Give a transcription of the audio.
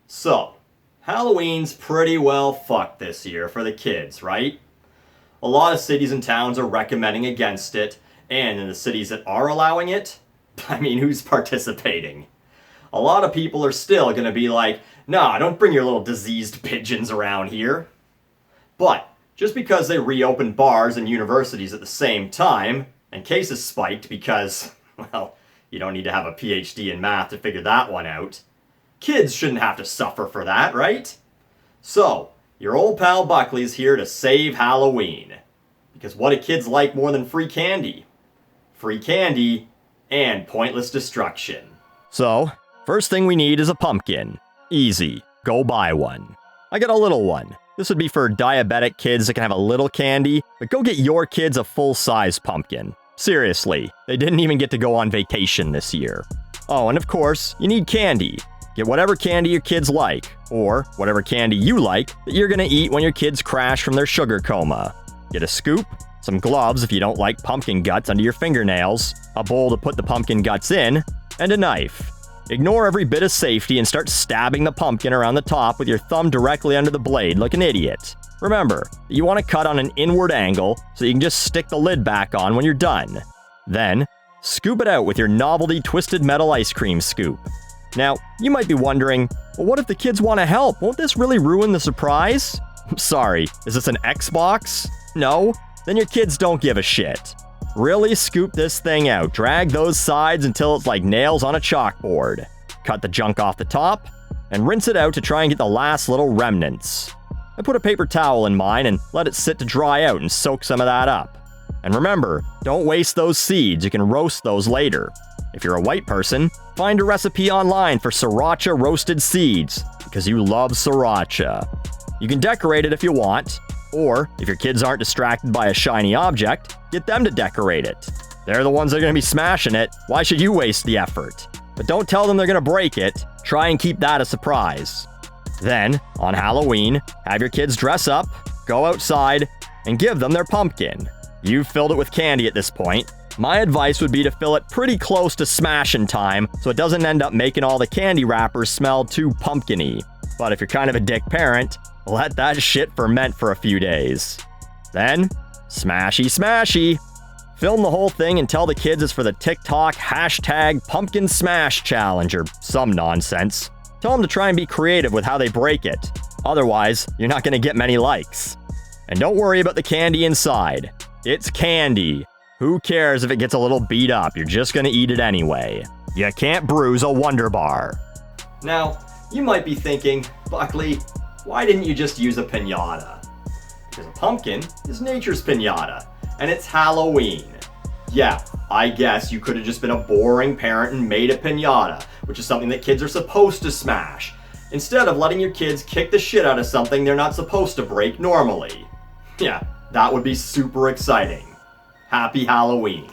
So, Halloween's pretty well fucked this year for the kids, right? A lot of cities and towns are recommending against it, and in the cities that are allowing it, who's participating? A lot of people are still gonna be like, nah, don't bring your little diseased pigeons around here. But, just because they reopened bars and universities at the same time, and cases spiked because, well, you don't need to have a PhD in math to figure that one out, kids shouldn't have to suffer for that, right? So, your old pal Buckley's here to save Halloween. Because what do kids like more than free candy? Free candy and pointless destruction. So, first thing we need is a pumpkin. Easy. Go buy one. I got a little one. This would be for diabetic kids that can have a little candy, but go get your kids a full-size pumpkin. Seriously, they didn't even get to go on vacation this year. Oh, and of course, you need candy. Get whatever candy your kids like, or whatever candy you like that you're gonna eat when your kids crash from their sugar coma. Get a scoop, some gloves if you don't like pumpkin guts under your fingernails, a bowl to put the pumpkin guts in, and a knife. Ignore every bit of safety and start stabbing the pumpkin around the top with your thumb directly under the blade like an idiot. Remember, you want to cut on an inward angle so you can just stick the lid back on when you're done. Then, scoop it out with your novelty twisted metal ice cream scoop. Now, you might be wondering, well, what if the kids want to help? Won't this really ruin the surprise? Sorry, is this an Xbox? No? Then your kids don't give a shit. Really scoop this thing out, drag those sides until it's like nails on a chalkboard. Cut the junk off the top, and rinse it out to try and get the last little remnants. I put a paper towel in mine and let it sit to dry out and soak some of that up. And remember, don't waste those seeds, you can roast those later. If you're a white person, find a recipe online for sriracha roasted seeds, because you love sriracha. You can decorate it if you want, or if your kids aren't distracted by a shiny object, get them to decorate it. They're the ones that are going to be smashing it, why should you waste the effort? But don't tell them they're going to break it, try and keep that a surprise. Then, on Halloween, have your kids dress up, go outside, and give them their pumpkin. You've filled it with candy at this point. My advice would be to fill it pretty close to smashing time so it doesn't end up making all the candy wrappers smell too pumpkin-y. But if you're kind of a dick parent, let that shit ferment for a few days. Then, smashy smashy. Film the whole thing and tell the kids it's for the TikTok #Pumpkin Smash Challenge or some nonsense. Tell them to try and be creative with how they break it. Otherwise, you're not going to get many likes. And don't worry about the candy inside. It's candy. Who cares if it gets a little beat up? You're just going to eat it anyway. You can't bruise a Wonder Bar. Now, you might be thinking, Buckley, why didn't you just use a piñata? Because a pumpkin is nature's piñata, and it's Halloween. Yeah, I guess you could have just been a boring parent and made a piñata, which is something that kids are supposed to smash, instead of letting your kids kick the shit out of something they're not supposed to break normally. Yeah, that would be super exciting. Happy Halloween.